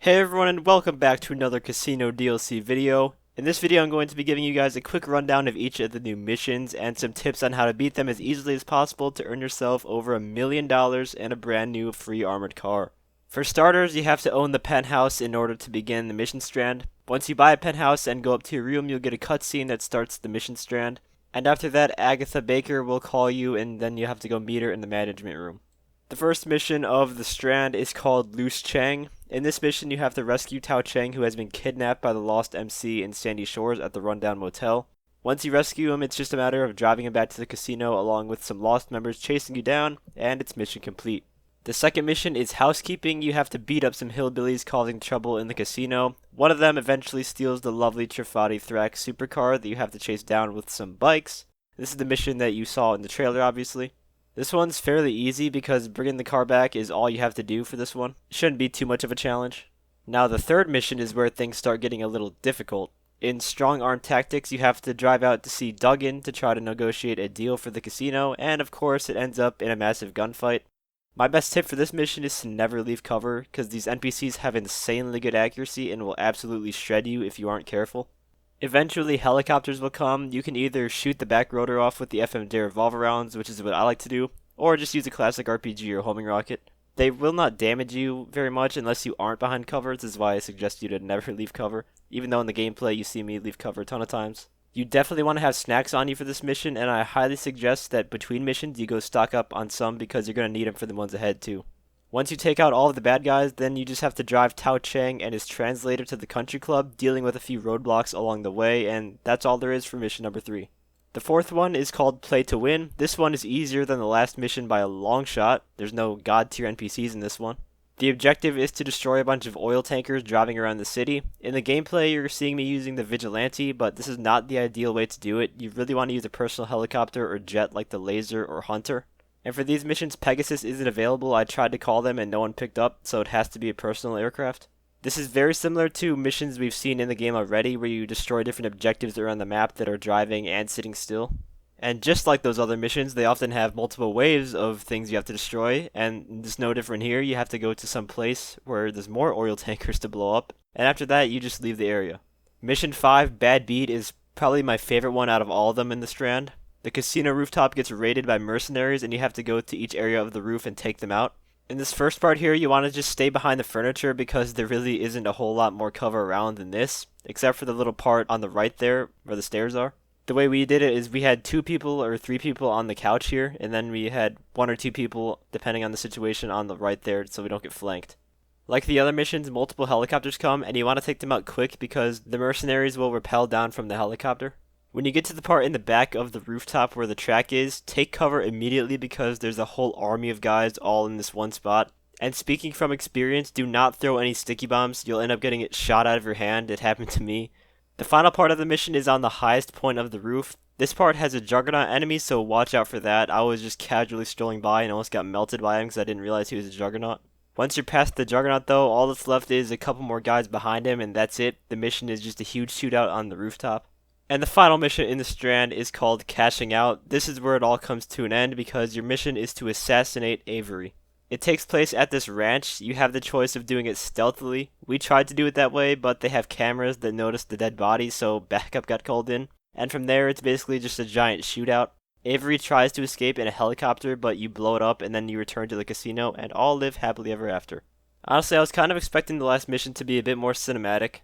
Hey everyone, and welcome back to another Casino DLC video. In this video I'm going to be giving you guys a quick rundown of each of the new missions and some tips on how to beat them as easily as possible to earn yourself over $1 million and a brand new free armored car. For starters, you have to own the penthouse in order to begin the mission strand. Once you buy a penthouse and go up to your room, you'll get a cutscene that starts the mission strand. And after that, Agatha Baker will call you and then you have to go meet her in the management room. The first mission of the strand is called Loose Chang. In this mission, you have to rescue Tao Cheng, who has been kidnapped by the lost MC in Sandy Shores at the rundown motel. Once you rescue him, it's just a matter of driving him back to the casino along with some lost members chasing you down, and it's mission complete. The second mission is Housekeeping. You have to beat up some hillbillies causing trouble in the casino. One of them eventually steals the lovely Trifati Thrax supercar that you have to chase down with some bikes. This is the mission that you saw in the trailer, obviously. This one's fairly easy because bringing the car back is all you have to do for this one. It shouldn't be too much of a challenge. Now the third mission is where things start getting a little difficult. In Strong Arm Tactics, you have to drive out to see Duggan to try to negotiate a deal for the casino, and of course it ends up in a massive gunfight. My best tip for this mission is to never leave cover, because these NPCs have insanely good accuracy and will absolutely shred you if you aren't careful. Eventually, helicopters will come. You can either shoot the back rotor off with the FMJ revolver rounds, which is what I like to do, or just use a classic RPG or homing rocket. They will not damage you very much unless you aren't behind cover. This is why I suggest you to never leave cover, even though in the gameplay you see me leave cover a ton of times. You definitely want to have snacks on you for this mission, and I highly suggest that between missions you go stock up on some because you're going to need them for the ones ahead too. Once you take out all of the bad guys, then you just have to drive Tao Cheng and his translator to the country club, dealing with a few roadblocks along the way, and that's all there is for mission number 3. The fourth one is called Play to Win. This one is easier than the last mission by a long shot. There's no god tier NPCs in this one. The objective is to destroy a bunch of oil tankers driving around the city. In the gameplay, you're seeing me using the Vigilante, but this is not the ideal way to do it. You really want to use a personal helicopter or jet like the Laser or Hunter. And for these missions, Pegasus isn't available. I tried to call them and no one picked up, so it has to be a personal aircraft. This is very similar to missions we've seen in the game already, where you destroy different objectives around the map that are driving and sitting still. And just like those other missions, they often have multiple waves of things you have to destroy, and it's no different here. You have to go to some place where there's more oil tankers to blow up, and after that, you just leave the area. Mission 5, Bad Beat, is probably my favorite one out of all of them in the Strand. The casino rooftop gets raided by mercenaries and you have to go to each area of the roof and take them out. In this first part here, you want to just stay behind the furniture because there really isn't a whole lot more cover around than this, except for the little part on the right there where the stairs are. The way we did it is we had 2 people or 3 people on the couch here, and then we had 1 or 2 people, depending on the situation, on the right there so we don't get flanked. Like the other missions, multiple helicopters come and you want to take them out quick because the mercenaries will rappel down from the helicopter. When you get to the part in the back of the rooftop where the track is, take cover immediately because there's a whole army of guys all in this one spot. And speaking from experience, do not throw any sticky bombs. You'll end up getting it shot out of your hand. It happened to me. The final part of the mission is on the highest point of the roof. This part has a Juggernaut enemy, so watch out for that. I was just casually strolling by and almost got melted by him because I didn't realize he was a Juggernaut. Once you're past the Juggernaut though, all that's left is a couple more guys behind him and that's it. The mission is just a huge shootout on the rooftop. And the final mission in the Strand is called Cashing Out. This is where it all comes to an end because your mission is to assassinate Avery. It takes place at this ranch. You have the choice of doing it stealthily. We tried to do it that way, but they have cameras that noticed the dead body, so backup got called in. And from there, it's basically just a giant shootout. Avery tries to escape in a helicopter, but you blow it up and then you return to the casino and all live happily ever after. Honestly, I was kind of expecting the last mission to be a bit more cinematic.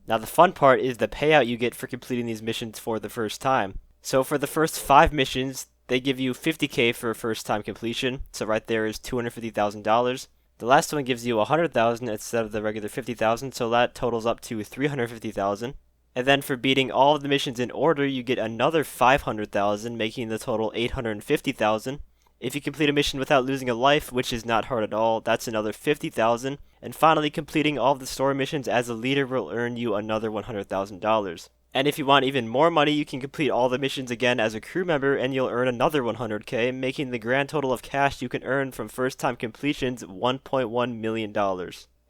Now the fun part is the payout you get for completing these missions for the first time. So for the first 5 missions, they give you $50,000 for first time completion, so right there is $250,000. The last one gives you $100,000 instead of the regular $50,000, so that totals up to $350,000. And then for beating all of the missions in order, you get another $500,000, making the total $850,000. If you complete a mission without losing a life, which is not hard at all, that's another $50,000. And finally, completing all of the story missions as a leader will earn you another $100,000. And if you want even more money, you can complete all the missions again as a crew member and you'll earn another $100,000, making the grand total of cash you can earn from first time completions $1.1 million.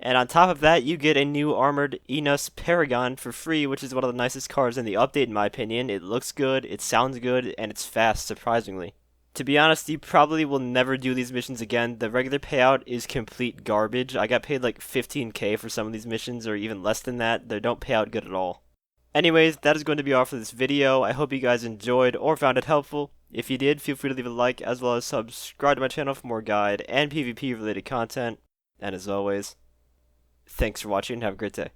And on top of that, you get a new armored Enos Paragon for free, which is one of the nicest cars in the update in my opinion. It looks good, it sounds good, and it's fast, surprisingly. To be honest, you probably will never do these missions again. The regular payout is complete garbage. I got paid like 15k for some of these missions, or even less than that. They don't pay out good at all. Anyways, that is going to be all for this video. I hope you guys enjoyed or found it helpful. If you did, feel free to leave a like, as well as subscribe to my channel for more guide and PvP related content. And as always, thanks for watching and have a great day.